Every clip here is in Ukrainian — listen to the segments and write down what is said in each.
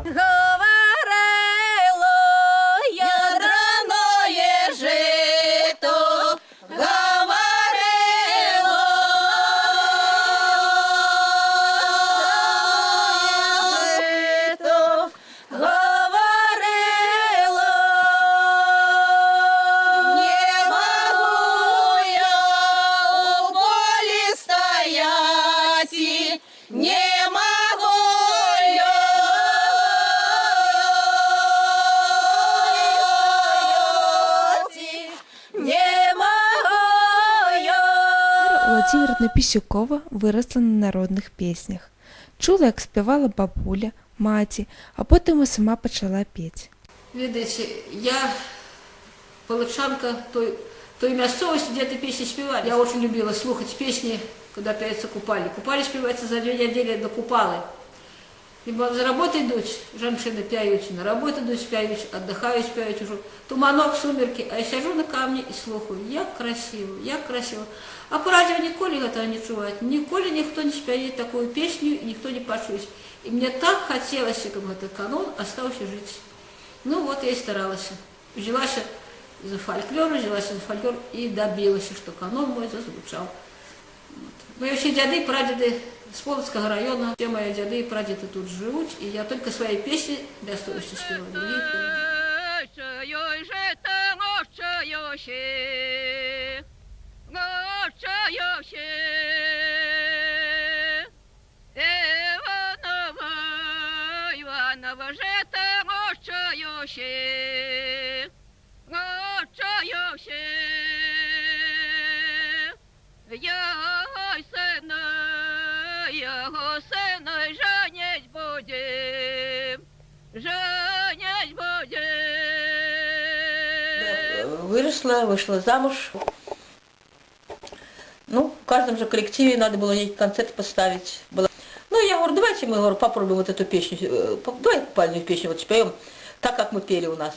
Говорило ядраное жито, говорило жито, говорило, не могу я у поле стоять, не могу я не могу я. Володимирівна Пісюкова виросла на народних піснях. Чула, як співала бабуля, маті, а потім і сама почала піти. Видите, я полочанка той мясцовости, где эти песни спевали. Я очень любила слухать песни, когда пяется купали. Купали спевается за 2 недели до купалы. Либо за работой идут, женщины пяют, на работу идут, пяют, отдыхают, пяют уже. Туманок, сумерки, а я сижу на камне и слухаю. Як красиво, як красиво. А по радио ніколи этого не чувать. Ніколи никто не спяет такую песню, никто не почует. И мне так хотелось, чтобы этот канон остался жить. Ну вот я и старалась. Взялась за фольклор, и добилась, что канон мой зазвучал. Вот. Мои все дяды и прадеды с Полоцкого района, все мои дяды и прадеды тут живут, и я только свои песни для совести спеваю. Другие Його сина женять будем, женять будем. Выросла, вышла замуж. Ну, в каждом же коллективе надо было ей концерт поставить. Ну, я говорю, давайте мы, говорю, попробуем вот эту песню, давай купальную песню вот споем, так как мы пели у нас.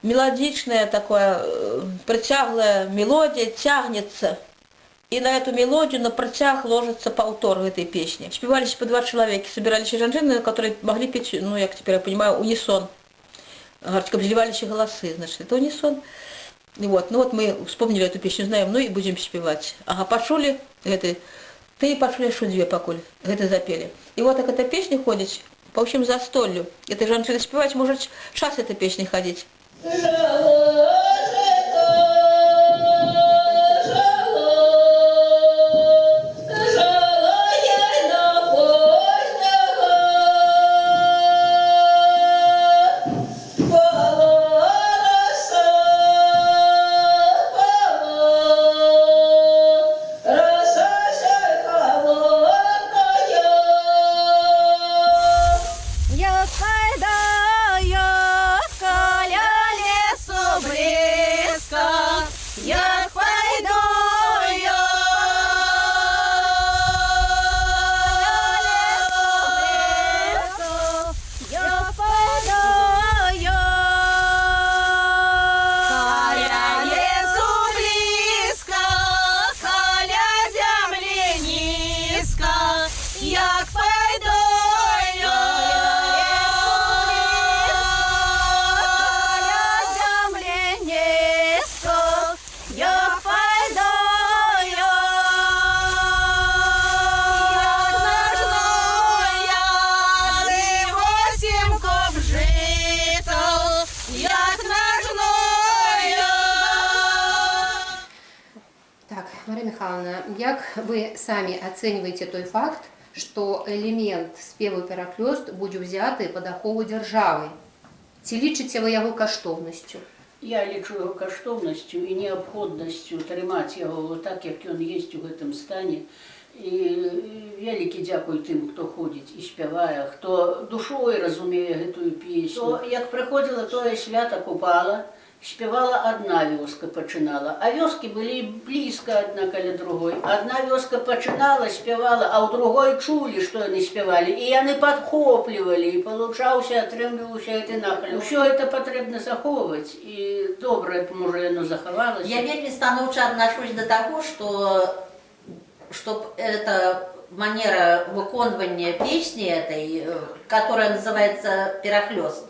Мелодичная такая, протяглая мелодия тягнется. И на эту мелодию, на протяг ложится полтор в этой песне. Спевались по 2 человека, собирались женщины, которые могли петь, ну, я теперь я понимаю, унисон. Говорят, обливались голосы, значит, это унисон. И вот, ну вот мы вспомнили эту песню, знаем, ну и будем спевать. Ага, почули, ты почули, что 2 покуль, это запели. И вот так эта песня ходит, по общем, застолью. Это женщины спевать, может, час этой песни ходить. Я пойду, коля лесу близко, я пойду, я пойду, коля лесу близко, коля земли низко, я пойду. Так, Мария Михайловна, як ви самі оцінюєте той факт, що елемент співу пераклёст буде взятий під ахову держави? Ці лічите ви його коштовністю? Я лічу його коштовністю і необхідністю тримати його так, як він є у цьому стані. І вялікі дзякуй тым, хто ходзіць і спявае, хто душой разумее гэтую песню. Як прыходзіла тое свята Купала, спявала адна вёска пачынала, а вёскі былі блізка адна каля другой. Адна вёска пачынала, спявала, а ў другой чулі, што яны спявалі, і яны падхоплівалі, і палучаўся, атрымліваўся гэты нахал. Усё гэта патрэбна захоўваць, і добра, можа, яно захавалася. Я вельмі станоўча адношусь да таго, чтоб эта манера выконвання песни этой, которая называется «Перахлёст»,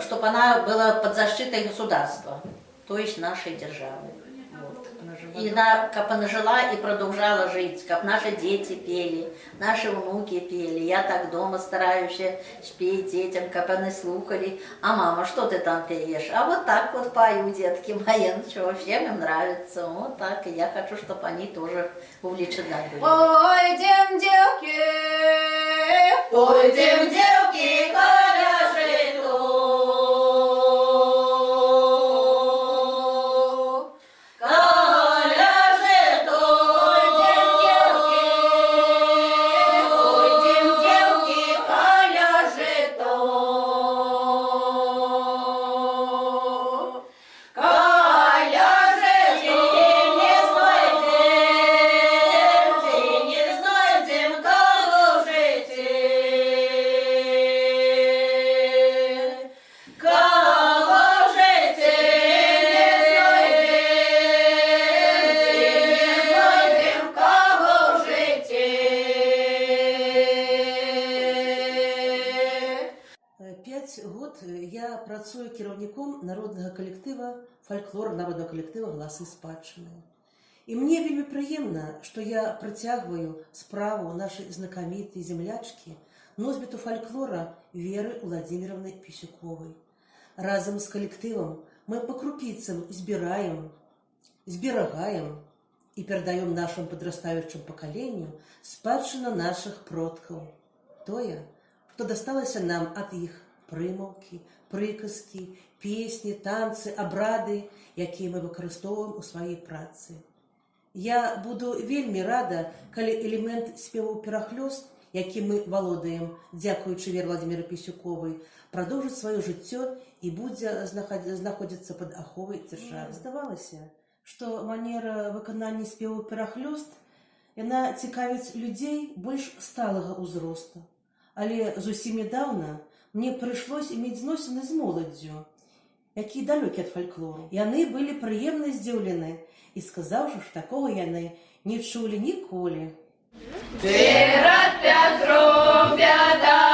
чтобы она была под защитой государства, то есть нашей державы. Вот. И как она жила и продолжала жить, как наши дети пели, наши внуки пели. Я так дома стараюсь спеть детям, как они слухали. А мама, что ты там пеешь? А вот так вот пою, детки мои, ну что, всем им нравится. Вот так, и я хочу, чтобы они тоже увлечены были. Пойдем, девки, пойдем, девки, коляжи то. Я працую кіраўніком народнага калектыва, фальклор народнага калектыва «Галасы спадчыны». І мне вельмі прыемна, што я працягваю справу нашай знакамітай землячкі, носьбіту фальклора Веры Владимировны Пісюковай. Разам з калектывам мы па крупіцам збіраем, зберагаем і перадаем нашым падрастаючым пакаленню спадчыну нашых продкаў. Тое, што дасталася нам ад іх прымаўкі, прыказкі, песні, танцы, абрады, якія мы выкарыстоўваем у сваёй працы. Я буду вельмі рада, калі элемент спеву «Перахлёст», які мы валодаем, дзякуючы Веры Владимировны Пісюковай, прадоўжыць сваё жыццё і будзе знаходзіцца пад аховай дзяржавы. Здавалася, што манера выканання спеву «Перахлёст» яна цікавіць людзей больш сталага ўзросту. Але зусім нядаўна мне прыйшлося мець зносіны з моладдзю, якія далёкі ад фальклору. Яны былі прыемна здзіўлены і сказаўшы, што такога яны не чулі ніколі. Перад Пятром бяда.